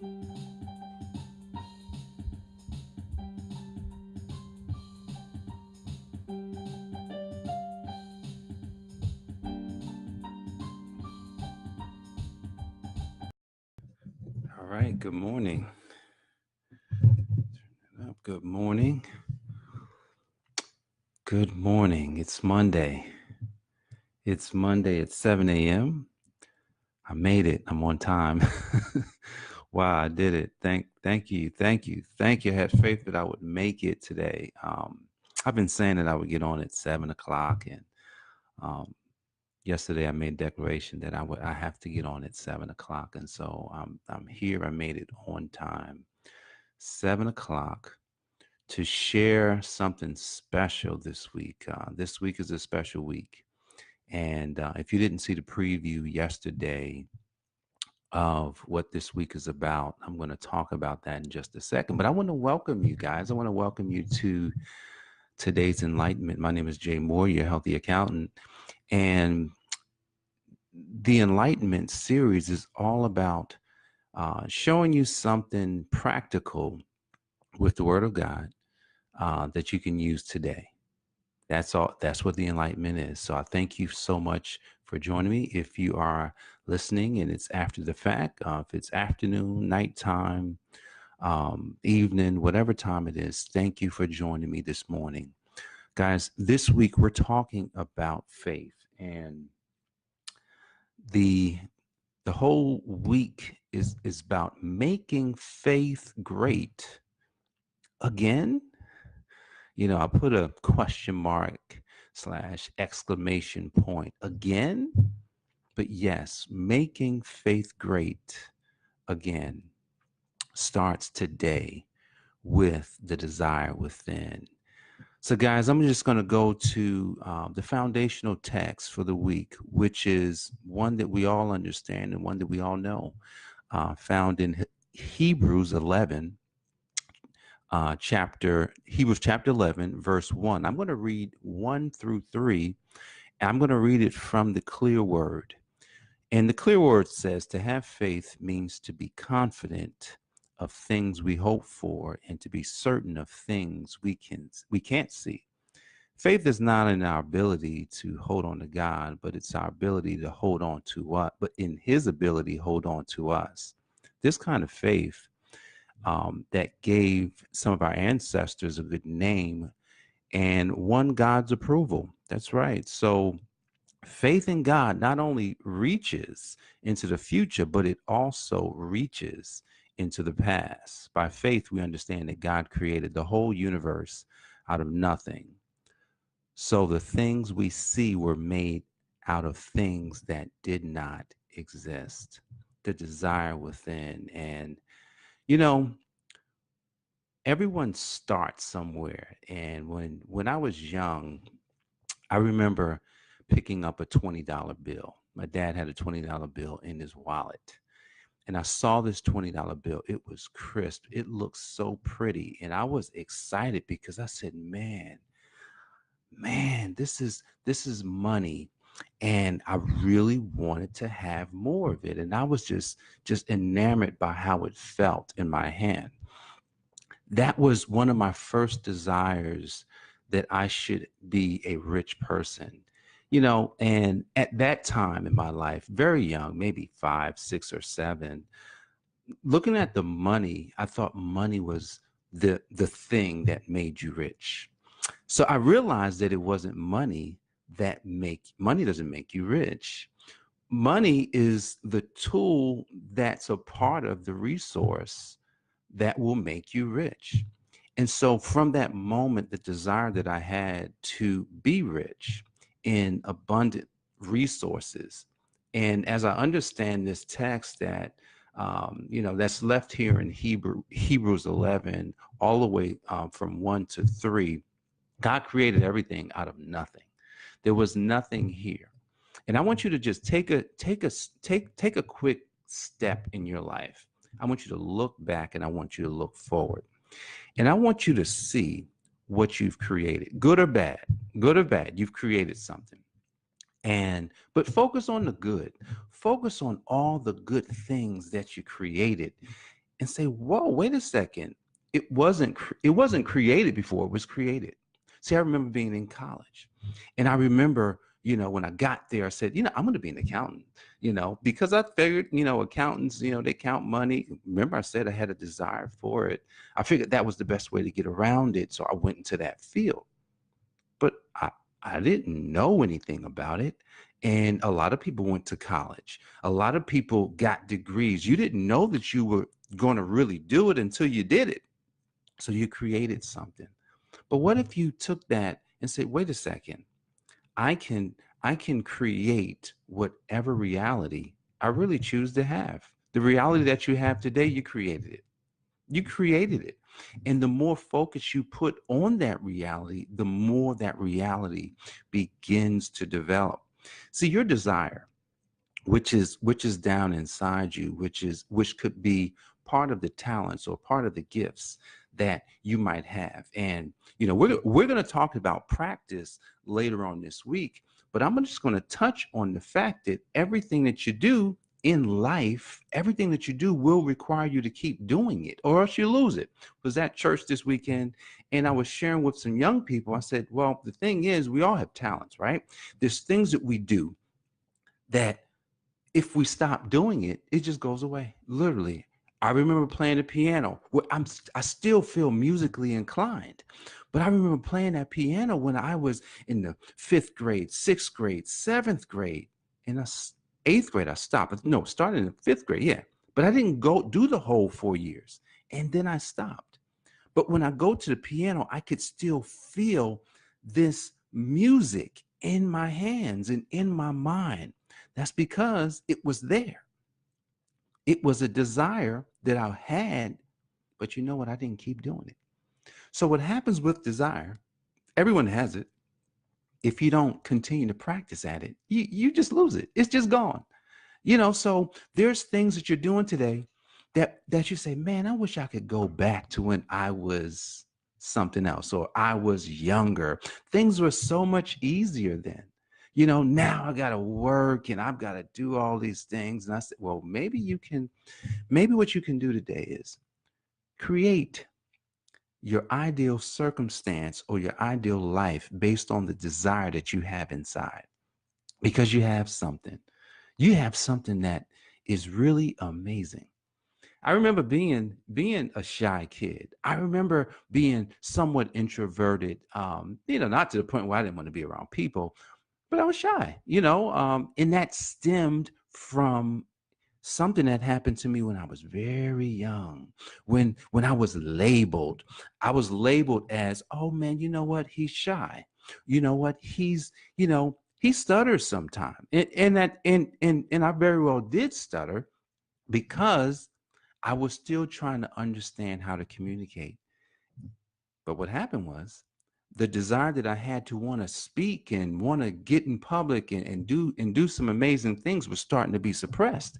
All right, good morning. Good morning. Good morning. It's Monday. It's Monday at 7 a.m. I made it. I'm on time. Wow, I did it. Thank you. I had faith that I would make it today. I've been saying that I would get on at 7 o'clock, and um, yesterday I made a declaration that I have to get on at 7 o'clock, and so I'm here. I made it on time. 7 o'clock to share something special this week. This week is a special week. And if you didn't see the preview yesterday of what this week is about, I'm going to talk about that in just a second. But I want to welcome you guys. I want to welcome you to today's Enlightenment. My name is Jay Moore, your healthy accountant. And the Enlightenment series is all about showing you something practical with the Word of God that you can use today. That's all. That's what the Enlightenment is. So I thank you so much for joining me. If you are listening and it's after the fact, if it's afternoon, nighttime, evening, whatever time it is, thank you for joining me this morning. Guys, this week we're talking about faith, and the the whole week is about making faith great again. I put a question mark / exclamation point again. But yes, making faith great again starts today with the desire within. So, guys, I'm just going to go to the foundational text for the week, which is one that we all understand and one that we all know, found in Hebrews 11. Hebrews chapter 11, verse 1. I'm going to read 1 through 3. And I'm going to read it from the clear word. And the clear word says to have faith means to be confident of things we hope for and to be certain of things we can't see. Faith is not in our ability to hold on to God, but it's our ability to hold on to us, but in his ability, hold on to us. This kind of faith that gave some of our ancestors a good name and won God's approval. That's right. So faith in God not only reaches into the future, but it also reaches into the past. By faith, we understand that God created the whole universe out of nothing. So the things we see were made out of things that did not exist. The desire within. And, you know, everyone starts somewhere. And when I was young, I remember picking up a $20 bill. My dad had a $20 bill in his wallet. And I saw this $20 bill. It was crisp. It looked so pretty. And I was excited because I said, man, this is money. And I really wanted to have more of it. And I was just enamored by how it felt in my hand. That was one of my first desires, that I should be a rich person. And at that time in my life, very young, maybe 5, 6, or 7, looking at the money, I thought money was the thing that made you rich. So I realized that it wasn't money money doesn't make you rich. Money is the tool that's a part of the resource that will make you rich. And so from that moment, the desire that I had to be rich in abundant resources. And as I understand this text that's left here in Hebrews 11, all the way from 1 to 3, God created everything out of nothing. There was nothing here. And I want you to just take a quick step in your life. I want you to look back and I want you to look forward. And I want you to see what you've created, good or bad. Good or bad, you've created something. But focus on the good. Focus on all the good things that you created. and say, whoa, wait a second. It wasn't created before it was created. See, I remember being in college, and I remember, when I got there, I said, I'm going to be an accountant, because I figured, accountants, they count money. Remember, I said I had a desire for it. I figured that was the best way to get around it. So I went into that field, but I didn't know anything about it. And a lot of people went to college. A lot of people got degrees. You didn't know that you were going to really do it until you did it. So you created something. But what if you took that and said, wait a second, I can I can create whatever reality I really choose to have. The reality that you have today, you created it. You created it. And the more focus you put on that reality, the more that reality begins to develop. See, your desire, which is down inside you, which could be part of the talents or part of the gifts that you might have. And we're going to talk about practice later on this week, but I'm just going to touch on the fact that everything that you do in life, everything that you do will require you to keep doing it, or else you lose it. I was at church this weekend, and I was sharing with some young people. I said, well, the thing is, we all have talents, right? There's things that we do that if we stop doing it, it just goes away. Literally. I remember playing the piano. I still feel musically inclined, but I remember playing that piano when I was in the fifth grade, sixth grade, seventh grade, and eighth grade. I stopped. No, started in the fifth grade. Yeah, but I didn't go do the whole 4 years, and then I stopped. But when I go to the piano, I could still feel this music in my hands and in my mind. That's because it was there. It was a desire that I had, but you know what? I didn't keep doing it. So what happens with desire, everyone has it. If you don't continue to practice at it, you just lose it. It's just gone. So there's things that you're doing today that you say, man, I wish I could go back to when I was something else, or I was younger. Things were so much easier then. Now I got to work and I've got to do all these things. And I said, well, maybe what you can do today is create your ideal circumstance or your ideal life based on the desire that you have inside, because you have something. You have something that is really amazing. I remember being a shy kid. I remember being somewhat introverted, not to the point where I didn't want to be around people, but I was shy, and that stemmed from something that happened to me when I was very young. When I was labeled as, oh man, you know what? He's shy. You know what? He stutters sometimes. And I very well did stutter because I was still trying to understand how to communicate. But what happened was the desire that I had to want to speak and want to get in public and do some amazing things was starting to be suppressed.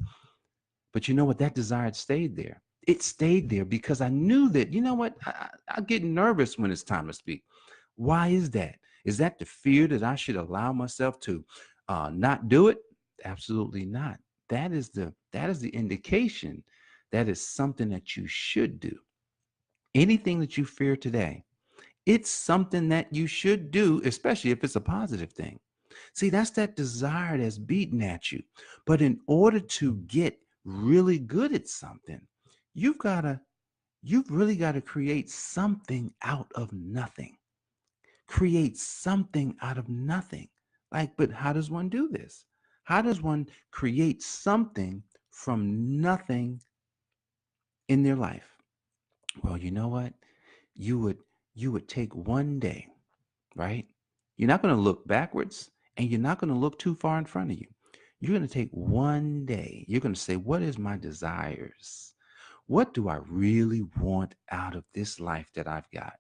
But you know what? That desire stayed there. It stayed there because I knew that, you know what? I get nervous when it's time to speak. Why is that? Is that the fear that I should allow myself to not do it? Absolutely not. That is the indication that is something that you should do. Anything that you fear today, it's something that you should do, especially if it's a positive thing. See, that's that desire that's beating at you. But in order to get really good at something, you've got to you've really got to create something out of nothing. Create something out of nothing. Like, but how does one do this? How does one create something from nothing in their life? Well, you know what? You would you would take one day, right? You're not going to look backwards and you're not going to look too far in front of you. You're going to take one day. You're going to say, what is my desires? What do I really want out of this life that I've got?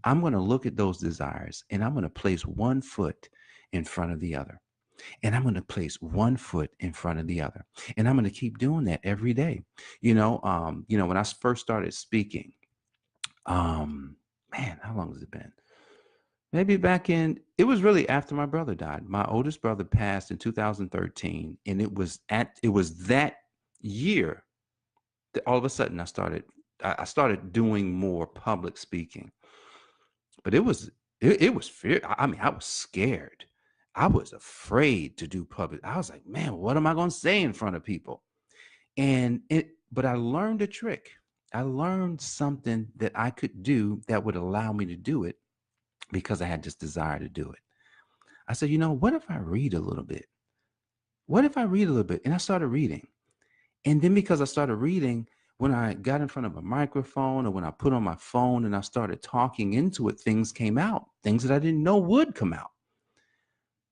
I'm going to look at those desires and I'm going to place one foot in front of the other. And I'm going to place one foot in front of the other. And I'm going to keep doing that every day. When I first started speaking, man, how long has it been? Maybe it was really after my brother died. My oldest brother passed in 2013. And it was that year All of a sudden I started doing more public speaking. But it was fear. I mean, I was scared. I was afraid to do public. I was like, man, what am I going to say in front of people? But I learned a trick. I learned something that I could do that would allow me to do it because I had this desire to do it. I said, what if I read a little bit? What if I read a little bit? And I started reading. And then because I started reading, when I got in front of a microphone or when I put on my phone and I started talking into it, things came out, things that I didn't know would come out.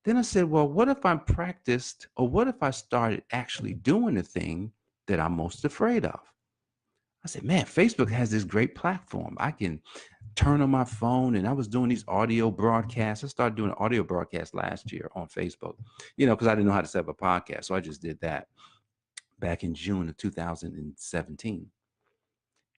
Then I said, well, what if I practiced, or what if I started actually doing the thing that I'm most afraid of? I said, man, Facebook has this great platform. I can turn on my phone, and I was doing these audio broadcasts. I started doing an audio broadcast last year on Facebook, because I didn't know how to set up a podcast. So I just did that back in June of 2017.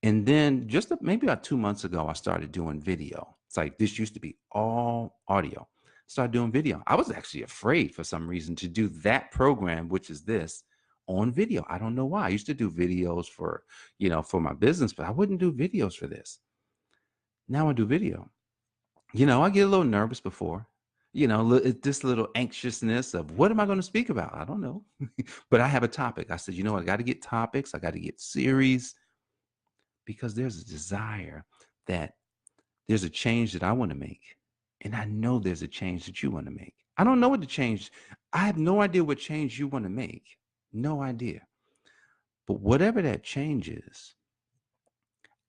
And then just maybe about 2 months ago, I started doing video. It's like this used to be all audio. Started doing video. I was actually afraid for some reason to do that program, which is this, on video. I don't know why. I used to do videos for my business, but I wouldn't do videos for this. Now I do video. I get a little nervous before, this little anxiousness of what am I going to speak about? I don't know. But I have a topic. I said, I got to get topics. I got to get series, because there's a desire that there's a change that I want to make. And I know there's a change that you want to make. I don't know what the change. I have no idea what change you want to make. No idea. But whatever that change is,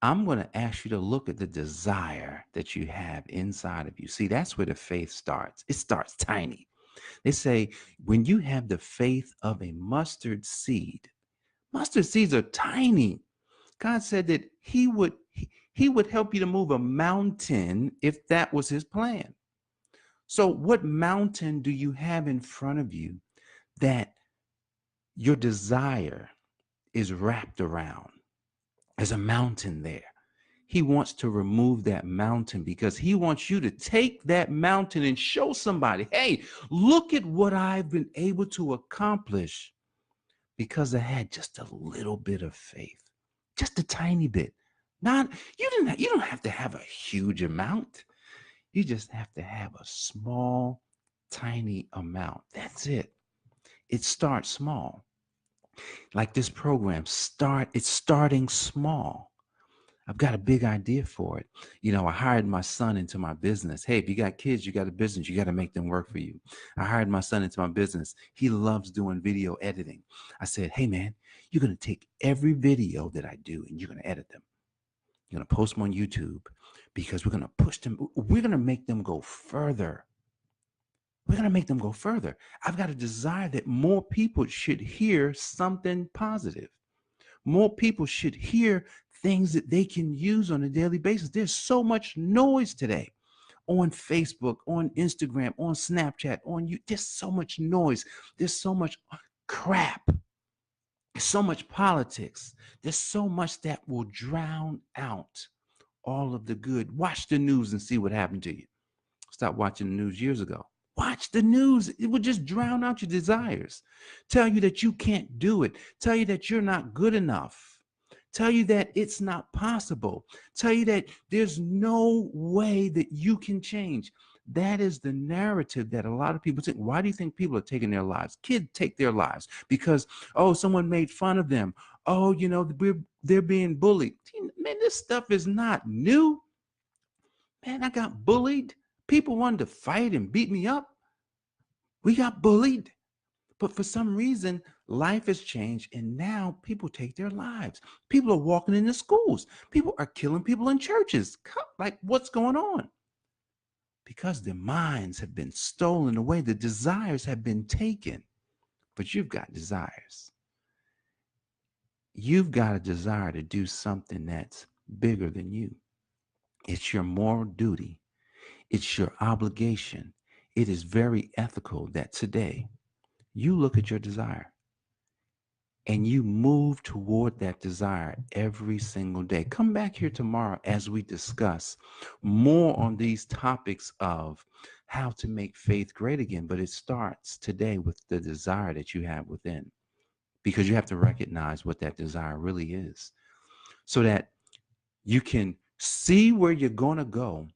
I'm going to ask you to look at the desire that you have inside of you. See, that's where the faith starts. It starts tiny. They say when you have the faith of a mustard seeds are tiny. God said that he would help you to move a mountain if that was his plan. So what mountain do you have in front of you that your desire is wrapped around? There's a mountain there. He wants to remove that mountain because he wants you to take that mountain and show somebody, hey, look at what I've been able to accomplish because I had just a little bit of faith. Just a tiny bit. You don't have to have a huge amount. You just have to have a small, tiny amount. That's it. It starts small. Like this program, it's starting small. I've got a big idea for it. I hired my son into my business. Hey, if you got kids, you got a business, you got to make them work for you. I hired my son into my business. He loves doing video editing. I said, hey, man, you're going to take every video that I do and you're going to edit them. You're going to post them on YouTube because we're going to push them. We're going to make them go further. We're going to make them go further. I've got a desire that more people should hear something positive. More people should hear things that they can use on a daily basis. There's so much noise today on Facebook, on Instagram, on Snapchat, on you. There's so much noise. There's so much crap. There's so much politics. There's so much that will drown out all of the good. Watch the news and see what happened to you. Stop watching the news years ago. Watch the news. It will just drown out your desires. Tell you that you can't do it. Tell you that you're not good enough. Tell you that it's not possible. Tell you that there's no way that you can change. That is the narrative that a lot of people think. Why do you think people are taking their lives? Kids take their lives because, someone made fun of them. They're being bullied. Man, this stuff is not new. Man, I got bullied. People wanted to fight and beat me up. We got bullied. But for some reason, life has changed and now people take their lives. People are walking into schools. People are killing people in churches. Like, what's going on? Because their minds have been stolen away. The desires have been taken. But you've got desires. You've got a desire to do something that's bigger than you. It's your moral duty. It's your obligation. It is very ethical that today you look at your desire and you move toward that desire every single day. Come back here tomorrow as we discuss more on these topics of how to make faith great again. But it starts today with the desire that you have within. because you have to recognize what that desire really is so that you can see where you're going to go,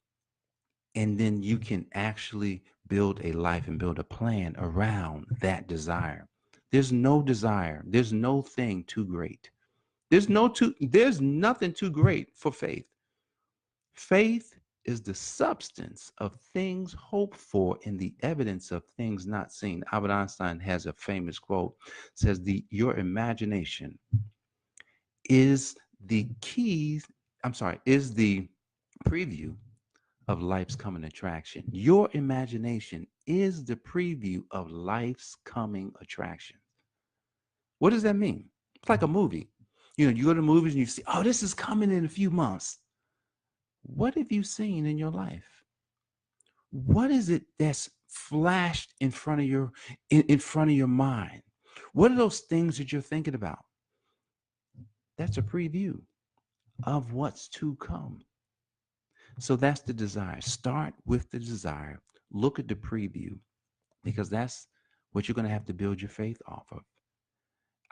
and then you can actually build a life and build a plan around that desire. There's no desire, there's no thing too great. There's nothing too great for faith. Faith is the substance of things hoped for and the evidence of things not seen. Albert Einstein has a famous quote, says the your imagination is the keys, I'm sorry, is the preview of life's coming attraction. Your imagination is the preview of life's coming attraction. What does that mean? It's like a movie. You go to movies and you see, oh, this is coming in a few months. What have you seen in your life? What is it that's flashed in front of in front of your mind? What are those things that you're thinking about? That's a preview of what's to come. So that's the desire. Start with the desire. Look at the preview because that's what you're going to have to build your faith off of.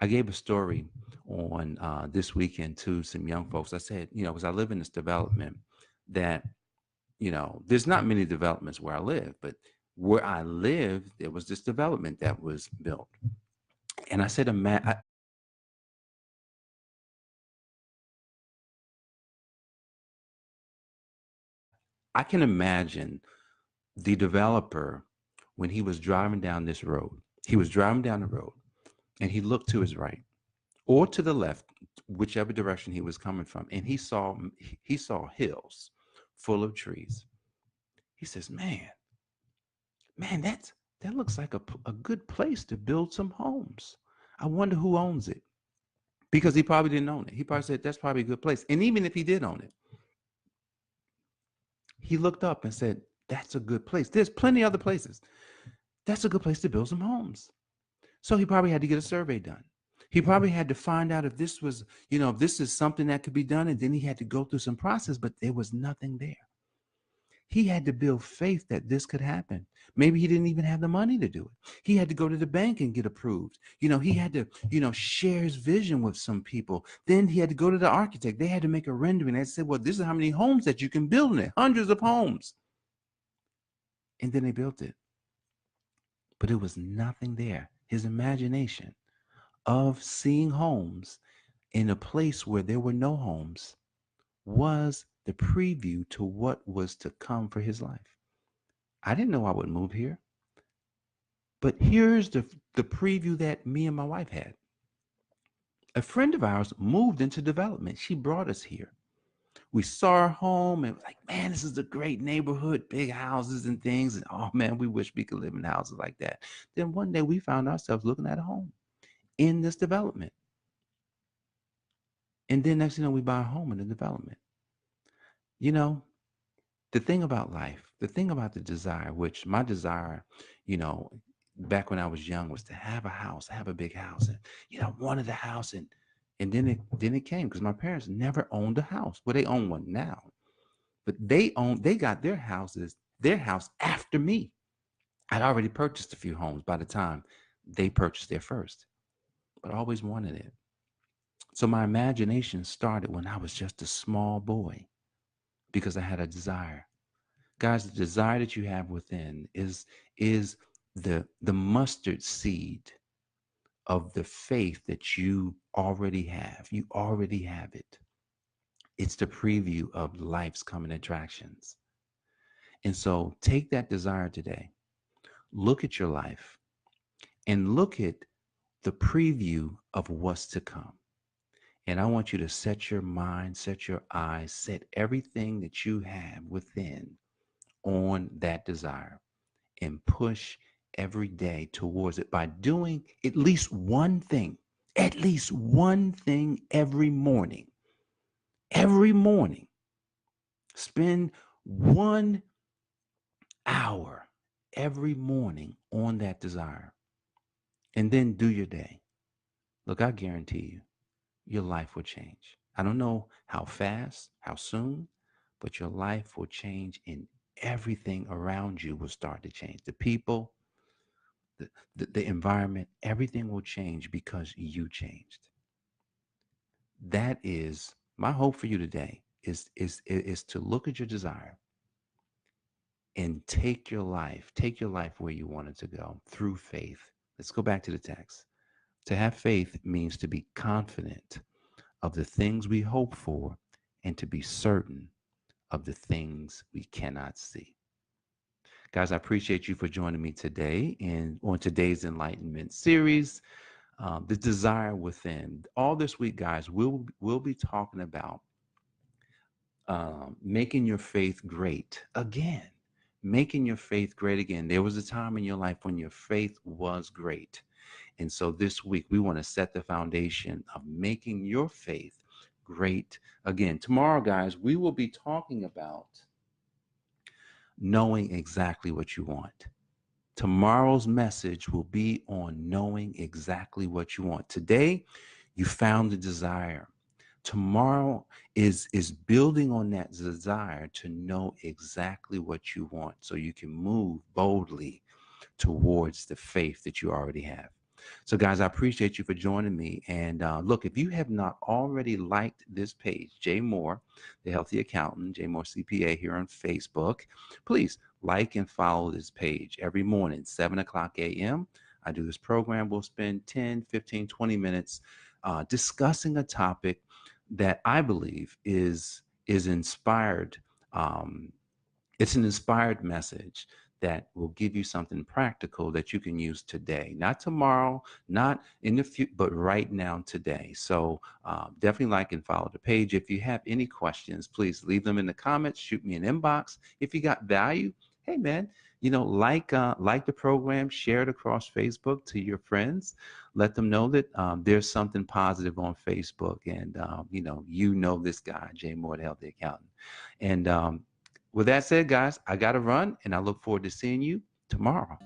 I gave a story on this weekend to some young folks. I said, because I live in this development that, there's not many developments where I live, but where I live, there was this development that was built. And I said, I can imagine the developer when he was driving down this road. He was driving down the road and he looked to his right or to the left, whichever direction he was coming from, and he saw hills full of trees. He says, man, that looks like a good place to build some homes. I wonder who owns it, because he probably didn't own it. He probably said that's probably a good place. And even if he did own it, he looked up and said, that's a good place. There's plenty of other places. That's a good place to build some homes. So he probably had to get a survey done. He probably had to find out if this was, if this is something that could be done. And then he had to go through some process, but there was nothing there. He had to build faith that this could happen. Maybe he didn't even have the money to do it. He had to go to the bank and get approved. He had to, share his vision with some people. Then he had to go to the architect. They had to make a rendering. They said, well, this is how many homes that you can build in it, hundreds of homes. And then they built it. But it was nothing there. His imagination of seeing homes in a place where there were no homes was the preview to what was to come for his life. I didn't know I would move here, but here's the preview that me and my wife had. A friend of ours moved into development. She brought us here. We saw our home and like, man, this is a great neighborhood, big houses and things. And oh man, we wish we could live in houses like that. Then one day we found ourselves looking at a home in this development. And then next thing you know, we buy a home in the development. You know, the thing about life, the thing about the desire, which my desire, you know, back when I was young was to have a house, have a big house. And, I wanted a house and then it came because my parents never owned a house. Well, they own one now, but they got their house after me. I'd already purchased a few homes by the time they purchased their first, but I always wanted it. So my imagination started when I was just a small boy because I had a desire. Guys, the desire that you have within is the mustard seed of the faith that you already have. You already have it. It's the preview of life's coming attractions. And so take that desire today. Look at your life and look at the preview of what's to come. And I want you to set your mind, set your eyes, set everything that you have within on that desire and push every day towards it by doing at least one thing every morning. Every morning, spend 1 hour every morning on that desire and then do your day. Look, I guarantee you, your life will change. I don't know how fast, how soon, but your life will change and everything around you will start to change. The people, the environment, everything will change because you changed. That is my hope for you today is to look at your desire and take your life where you want it to go through faith. Let's go back to the text. To have faith means to be confident of the things we hope for and to be certain of the things we cannot see. Guys, I appreciate you for joining me today and on today's Enlightenment series, the desire within. All this week, guys, we'll be talking about making your faith great again. Making your faith great again. There was a time in your life when your faith was great. And so this week, we want to set the foundation of making your faith great again. Tomorrow, guys, we will be talking about knowing exactly what you want. Tomorrow's message will be on knowing exactly what you want. Today, you found the desire. Tomorrow is building on that desire to know exactly what you want so you can move boldly towards the faith that you already have. So, guys, I appreciate you for joining me. And look, if you have not already liked this page, Jay Moore, the Healthy Accountant, Jay Moore CPA here on Facebook, please like and follow this page every morning, 7 o'clock a.m. I do this program. We'll spend 10, 15, 20 minutes discussing a topic that I believe is inspired. It's an inspired message that will give you something practical that you can use today, not tomorrow, not in the future, but right now, today. So definitely like and follow the page. If you have any questions, please leave them in the comments, shoot me an inbox. If you got value, hey man, like the program, share it across Facebook to your friends. Let them know that there's something positive on Facebook, and this guy, Jay Moore, the Healthy Accountant, and with that said, guys, I got to run and I look forward to seeing you tomorrow.